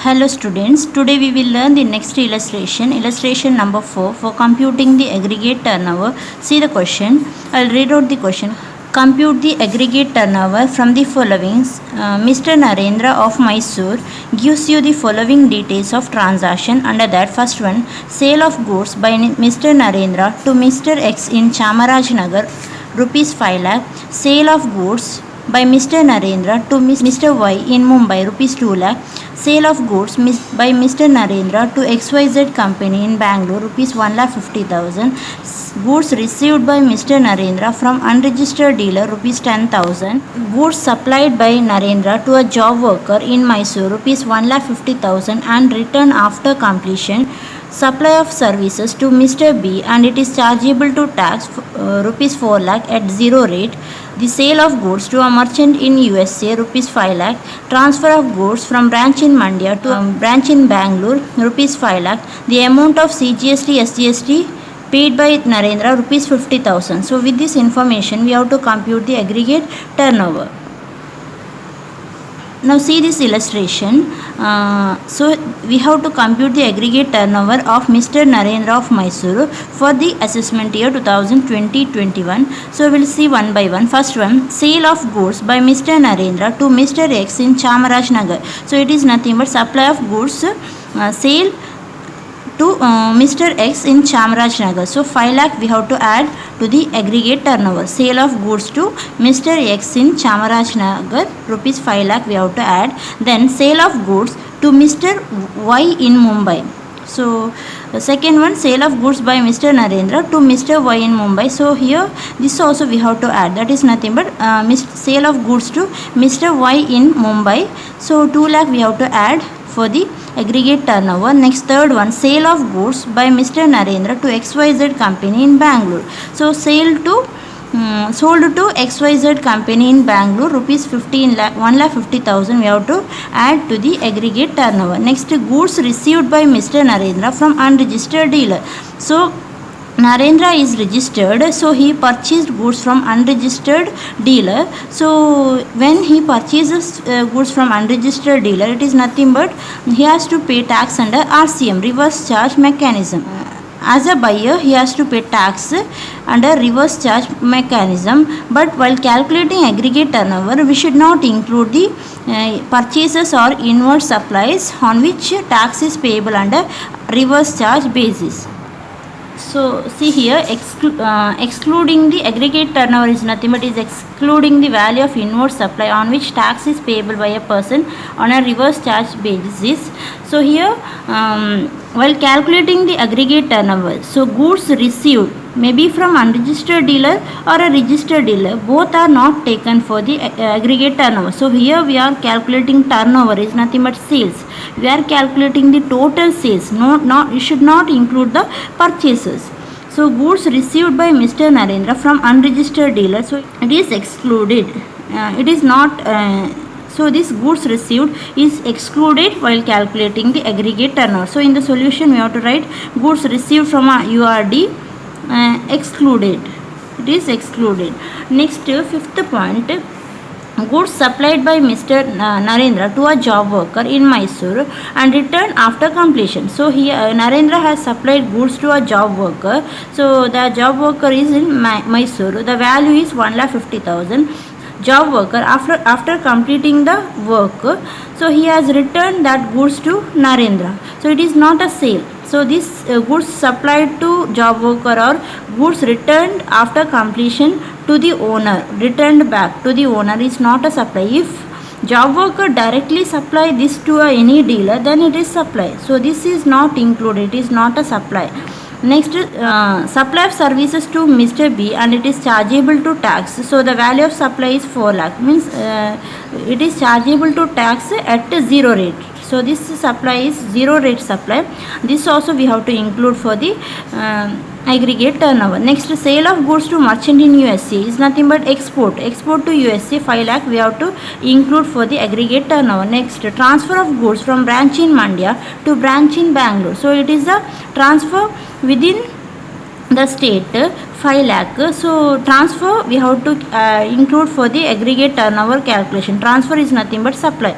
Hello students, today we will learn the next illustration number 4 for computing the aggregate turnover. See the question, I will read out the question. Compute the aggregate turnover from the following. Mr. Narendra of Mysore gives you the following details of transaction. Under that, first one, sale of goods by Mr. Narendra to Mr. X in Chamarajnagar, rupees 5 lakh. Sale of goods by Mr. Narendra to Mr. Y in Mumbai, rupees 2 lakh. Sale of goods by Mr. Narendra to XYZ company in Bangalore, rupees 1,50,000. Goods received by Mr. Narendra from unregistered dealer, rupees 10,000. Goods supplied by Narendra to a job worker in Mysore, rupees 1,50,000 and returned after completion. Supply of services to Mr. B and it is chargeable to tax, rupees 4 lakh at zero rate. The sale of goods to a merchant in USA, rupees 5 lakh. Transfer of goods from branch in Mandya to a branch in Bangalore, rupees 5 lakh. The amount of CGST, SGST paid by Narendra, rupees 50,000. So with this information, we have to compute the aggregate turnover. Now see this illustration. So we have to compute the aggregate turnover of Mr. Narendra of Mysore for the assessment year 2020-21. So we will see one by one. First one, sale of goods by Mr. Narendra to Mr. X in Chamarajnagar. So it is nothing but supply of goods, sale to Mr. X in Chamarajnagar. So 5 lakh we have to add to the aggregate turnover. Sale of goods to Mr. X in Chamarajnagar, rupees 5 lakh we have to add. Then sale of goods to Mr. Y in Mumbai. So the second one, sale of goods by Mr. Narendra to Mr. Y in Mumbai. So here this also we have to add. That is nothing but sale of goods to Mr. Y in Mumbai. So 2 lakh we have to add for the aggregate turnover. Next, third one, sale of goods by Mr. Narendra to XYZ company in Bangalore. So sold to XYZ company in Bangalore, rupees 1,50,000 we have to add to the aggregate turnover. Next, goods received by Mr. Narendra from unregistered dealer. So Narendra is registered, so he purchased goods from unregistered dealer. So when he purchases goods from unregistered dealer, it is nothing but he has to pay tax under RCM, reverse charge mechanism. As a buyer, he has to pay tax under reverse charge mechanism. But while calculating aggregate turnover, we should not include the purchases or inward supplies on which tax is payable under reverse charge basis. So see here, excluding the aggregate turnover is nothing but is excluding the value of inward supply on which tax is payable by a person on a reverse charge basis. So here, while calculating the aggregate turnover, so goods received may be from unregistered dealer or a registered dealer, both are not taken for the aggregate turnover. So here we are calculating turnover is nothing but sales. We are calculating the total sales. You should not include the purchases. So goods received by Mr. Narendra from unregistered dealer, so it is excluded. It is not. So this goods received is excluded while calculating the aggregate turnover. So in the solution we have to write goods received from a URD excluded. It is excluded. Next, fifth point, goods supplied by Mr. Narendra to a job worker in Mysore and returned after completion. So here Narendra has supplied goods to a job worker. So the job worker is in Mysore. The value is 1,50,000. Job worker after completing the work, so he has returned that goods to Narendra. So it is not a sale. So this goods supplied to job worker or goods returned after completion to the owner, returned back to the owner is not a supply. If job worker directly supply this to any dealer, then it is supply. So this is not included. It is not a supply. Next, supply of services to Mr. B and it is chargeable to tax. So the value of supply is 4 lakh, means it is chargeable to tax at zero rate. So this supply is zero rate supply. This also we have to include for the aggregate turnover. Next, sale of goods to merchant in USA is nothing but export. Export to USA 5 lakh we have to include for the aggregate turnover. Next, transfer of goods from branch in Mandya to branch in Bangalore. So it is a transfer within the state 5 lakh. So transfer we have to include for the aggregate turnover calculation. Transfer is nothing but supply.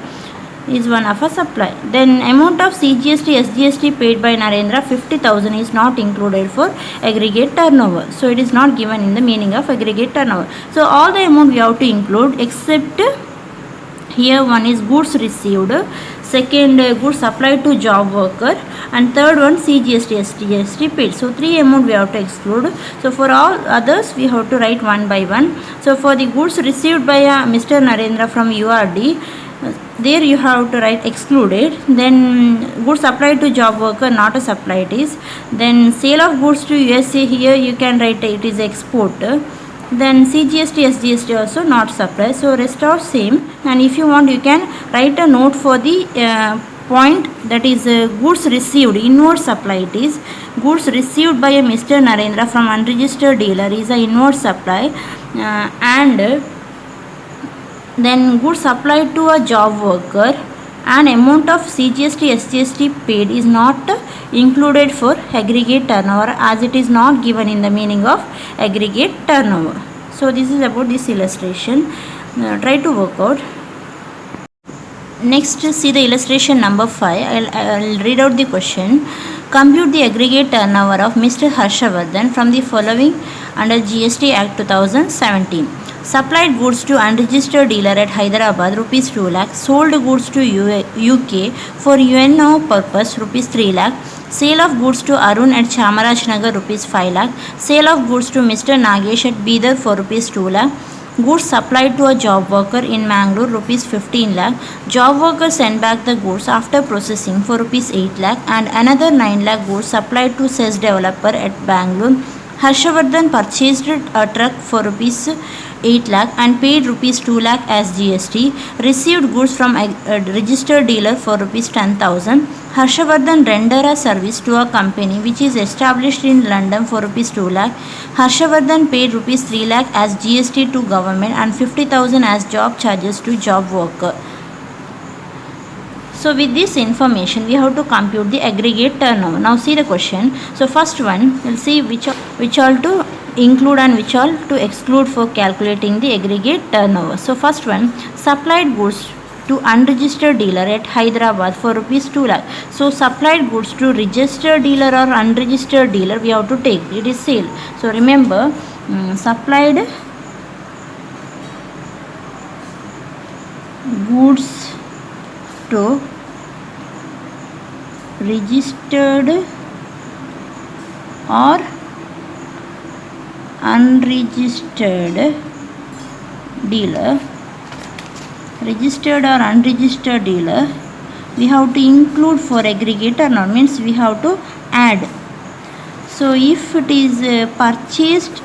is one of a supply. Then amount of CGST, SGST paid by Narendra 50,000 is not included for aggregate turnover. So it is not given in the meaning of aggregate turnover. So all the amount we have to include except here one is goods received, second goods supplied to job worker, and third one CGST, SGST paid. So three amount we have to exclude. So for all others we have to write one by one. So for the goods received by Mr. Narendra from URD, there you have to write excluded. Then goods supplied to job worker, not a supply it is. Then sale of goods to USA, here you can write it is export. Then CGST, SGST also not supply. So rest are same. And if you want you can write a note for the point, that is goods received, inward supply it is. Goods received by a Mr. Narendra from unregistered dealer is a inward supply, and then goods supplied to a job worker and amount of CGST, SGST paid is not included for aggregate turnover, as it is not given in the meaning of aggregate turnover. So this is about this illustration. Try to work out. Next, see the illustration number 5. I'll read out the question. Compute the aggregate turnover of Mr. Harshavardhan from the following under GST Act 2017. Supplied goods to unregistered dealer at Hyderabad rupees 2 lakh, sold goods to UK for UNO purpose rupees 3 lakh, sale of goods to Arun at Chamarajnagar rupees 5 lakh, sale of goods to Mr. Nagesh at Bidar for rupees 2 lakh, goods supplied to a job worker in Mangalore rupees 15 lakh, job worker sent back the goods after processing for rupees 8 lakh, and another 9 lakh goods supplied to CES developer at Bangalore. Harshavardhan purchased a truck for rupees 8 lakh and paid rupees 2 lakh as GST, received goods from a registered dealer for rupees 10,000. Harshavardhan rendered a service to a company which is established in London for rupees 2 lakh. Harshavardhan paid rupees 3 lakh as GST to government and 50,000 as job charges to job worker. So with this information we have to compute the aggregate turnover. Now see the question. So first one, we'll see which all to include and which all to exclude for calculating the aggregate turnover. So first one, supplied goods to unregistered dealer at Hyderabad for rupees 2 lakh. So supplied goods to registered dealer or unregistered dealer we have to take. It is sale. So remember, supplied goods to registered or unregistered dealer, registered or unregistered dealer, we have to include for aggregate turnover, means we have to add. So if it is purchased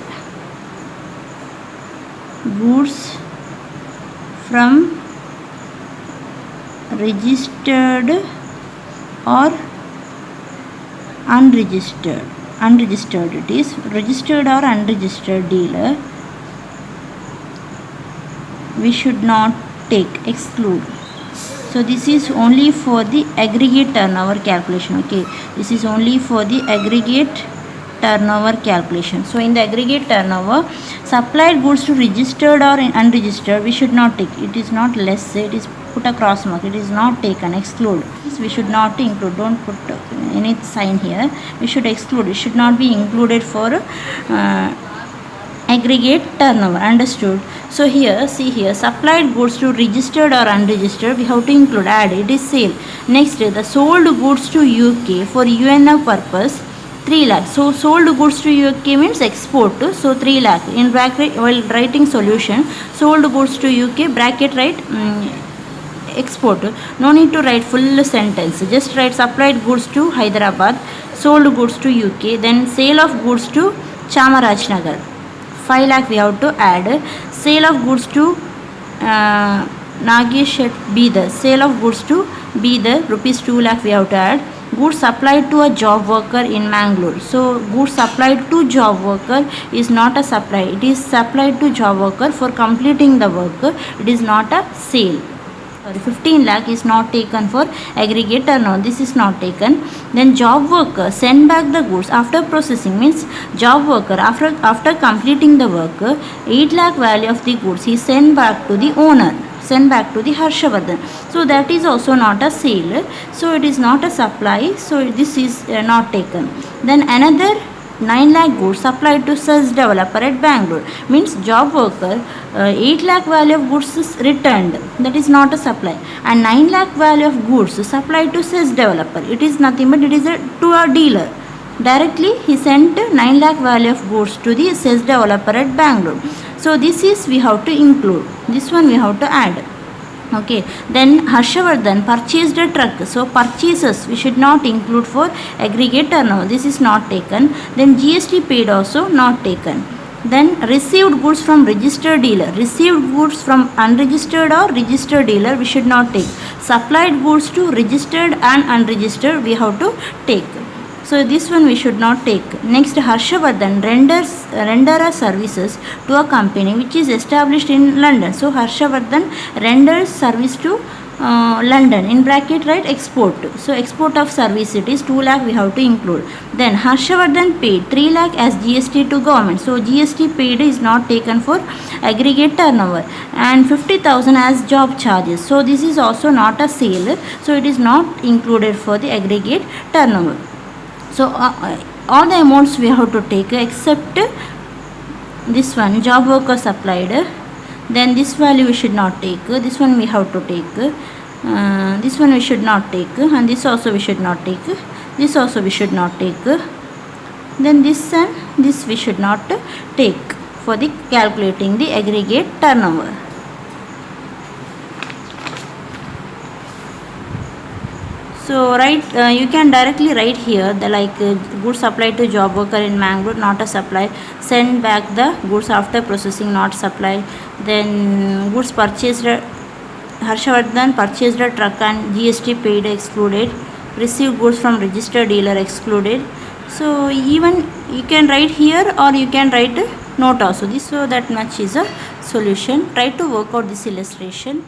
goods from registered or unregistered it is registered or unregistered dealer, we should not take, exclude. So this is only for the aggregate turnover calculation. Okay, this is only for the aggregate turnover calculation. So in the aggregate turnover, supplied goods to registered or unregistered we should not take. It is not less, it is put a cross mark, it is not taken, exclude. We should not include, don't put any sign here, we should exclude, it should not be included for aggregate turnover. Understood? So here, see here, supplied goods to registered or unregistered we have to include, add, it is sale. Next, the sold goods to UK for UNO purpose 3 lakh. So sold goods to UK means export. So 3 lakh. In bracket while writing solution, sold goods to UK, bracket write export. No need to write full sentence. Just write supplied goods to Hyderabad, sold goods to UK, then sale of goods to Chamarajnagar 5 lakh we have to add. Sale of goods to Nagesh at Bidar, sale of goods to Bidar rupees 2 lakh we have to add. Goods supplied to a job worker in Mangalore. So goods supplied to job worker is not a supply, it is supplied to job worker for completing the work, it is not a sale. 15 lakh is not taken for aggregate turnover, this is not taken. Then job worker send back the goods after processing, means job worker after completing the work, 8 lakh value of the goods he sent back to the owner. sent back to the Harshavardhan. So that is also not a sale. So it is not a supply. So this is not taken. Then another 9 lakh goods supplied to sales developer at Bangalore, means job worker 8 lakh value of goods is returned, that is not a supply, and 9 lakh value of goods supplied to sales developer, it is nothing but it is to a dealer. Directly he sent 9 lakh value of goods to the sales developer at Bangalore. So this is we have to include, this one we have to add. Okay, then Harshavardhan purchased a truck. So purchases we should not include for aggregate turnover. This is not taken. Then GST paid also not taken. Then received goods from registered dealer. Received goods from unregistered or registered dealer we should not take. Supplied goods to registered and unregistered we have to take. So this one we should not take. Next, Harshavardhan render services to a company which is established in London. So Harshavardhan renders service to London, in bracket write export. So export of service it is 2 lakh we have to include. Then Harshavardhan paid 3 lakh as GST to government. So GST paid is not taken for aggregate turnover, and 50,000 as job charges. So this is also not a sale. So it is not included for the aggregate turnover. So all the amounts we have to take except this one, job worker supplied. Then this value we should not take. This one we have to take. This one we should not take, and this also we should not take. This also we should not take. Then this and this we should not take for the calculating the aggregate turnover. So you can directly write here the goods supplied to job worker in Mangalore, not a supply. Send back the goods after processing, not supply. Then goods purchased, Harshavardhan purchased a truck and GST paid excluded. Received goods from registered dealer excluded. So even you can write here or you can write a note also. So that much is a solution. Try to work out this illustration.